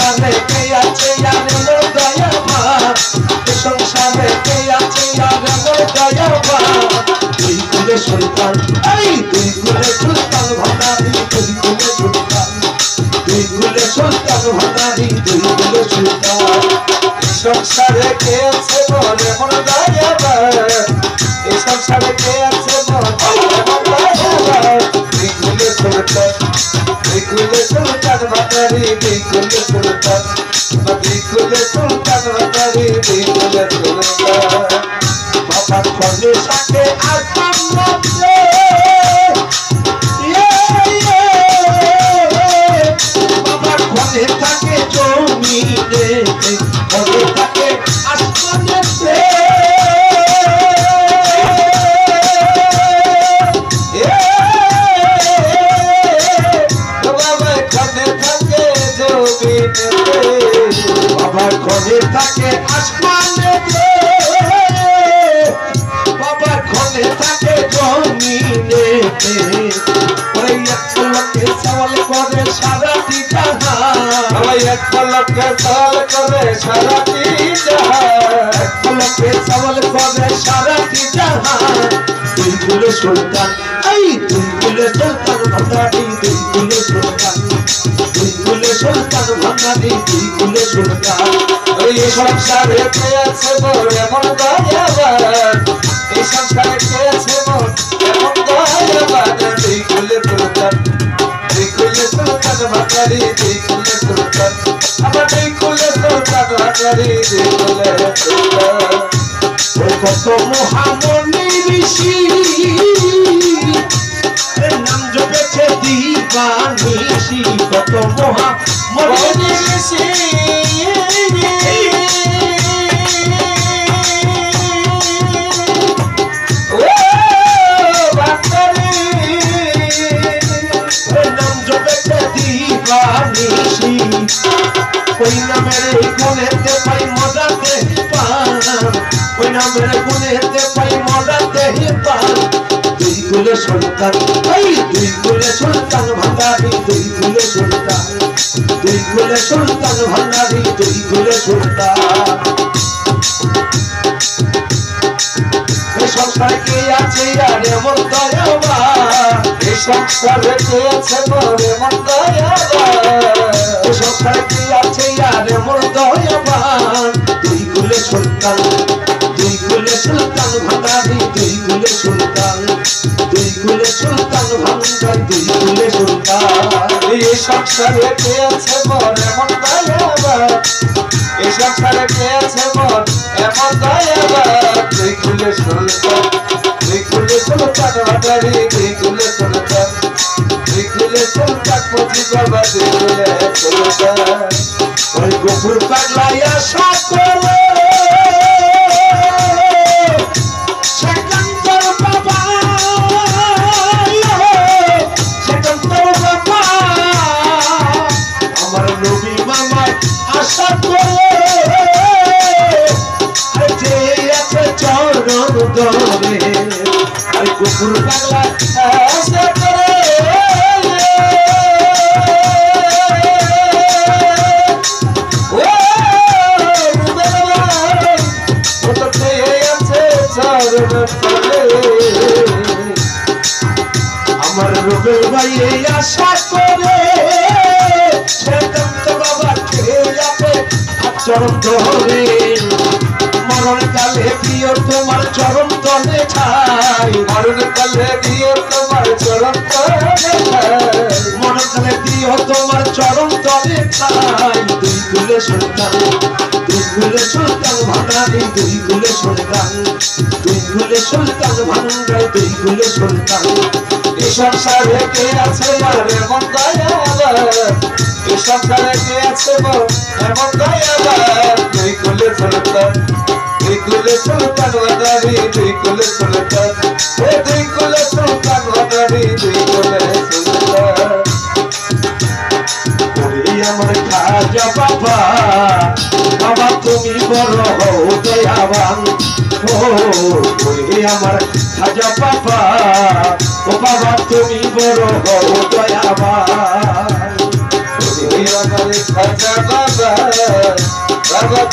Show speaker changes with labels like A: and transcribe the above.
A: সংসারে কে আছে আর মোর দয়াবান এই সংসারে কে আছে আর মোর দয়াবান দুই কুলে সুলতান এই দুই কুলে সুলতান ভান্ডারি দুই কুলে সুলতান দুই কুলে সুলতান ভান্ডারি দুই কুলে সুলতান এই সংসারে কে আছে মোর এমন দয়াবান এই সংসারে কে আছে মোর এমন দয়াবান দুই কুলে সুলতান দুই কুলে সুলতান ভান্ডারি দুই কুলে সুলতান দুই কুলে সুলতান ভান্ডারি দুই কুলে সুলতান বাবা খলে সাথে আসমান মধ্যে বাবা খলে থাকে জমিনে খলে থাকে আসমানেতে বাবা খলে থাকে জমিনেতে বাবা খলে থাকে আসমানেতে বাবা খলে থাকে জমিনেতে ওই এক পলকে সওয়াল করে সারাটি জাহান ওই এক পলকে সওয়াল করে সারাটি জাহান এক পলকে সওয়াল করে সারাটি জাহান দুই কুলে সুলতান এই দুই কুলে সুলতান ভান্ডারি দুই কুলে সুলতান দুই কুলে সুলতান ভান্ডারি দুই কুলে সুলতান ওই সংসারে কে আছে মোর এমন দয়াবান এই সংসারে কে আছে মোর এমন দয়াবান দুই কুলে সুলতান ভান্ডারি দুই কুলে সুলতান আমার দুই কুলে সুলতান ভান্ডারি দুই কুলে সুলতান ওই কত মহামণি ঋষি নাম জপেছে দিবানিশি কত মহামণি ঋষি ওই নামের গুণেতে পাই মজাতে পান ওই নামের গুণেতে পাই মজাতে পান দুই কুলে সুলতান এই দুই কুলে সুলতান ভান্ডারি দুই কুলে সুলতান দুই কুলে সুলতান ভান্ডারি দুই কুলে সুলতান এই সংসারে কে আছে আর এমন দয়াবান এই সংসারে কে আছে মোর এমন দয়াবান এই সংসারে কে আছে আর এমন দয়াবান দুই কুলে সুলতান দুই কুলে সুলতান ভান্ডারি দুই কুলে সুলতান দুই কুলে সুলতান ভান্ডারি দুই কুলে সুলতান এই সংসারে কে আছে মোর এমন দয়াবান এই সংসারে কে আছে মোর এমন দয়াবান দুই কুলে সুলতান দুই কুলে সুলতান ভান্ডারি দুই কুলে সুলতান দুই কুলে সুলতান পতি বাবা দুই কুলে সুলতান ওই গোপুর পাগলাই আশা করে সেকান্তর বাবা সেকান্তর বাবা আমার নবী মামায় আশা করে যে আছে চরণ ধরে আর গোপুর পাগলা আশা করে আমার রূপের ভাই এই আশা করে সেকান্ত বাবা খেয়াতে চরণ ধরে মরণ কালে প্রিয় তোমার চরণ তলে ঠাই মরণ কালে প্রিয় তোমার চরণ তলে ঠাই মরণ কালে প্রিয় তোমার চরণ তলে ঠাই দুই কুলে সুলতান দুই কুলে সুলতান ভান্ডারি দুই কুলে সুলতান দুই কুলে সুলতান ভান্ডারি দুই কুলে সুলতান এই সংসারে কে আছে আর এমন দয়াবান এই সংসারে কে আছে এমন দয়াবান দুই কুলে সুলতান দুই কুলে সুলতান ভান্ডারি দুই কুলে সুলতান দুই কুলে সুলতান ভান্ডারি দুই কুলে সুলতান আমার খাজা বাবা বাবা তুমি বড় হও দয়াবান ও আমার খাজা বাবা ও বাবা তুমি বড় হও দয়াবান আমার খাজা বাবা বাবা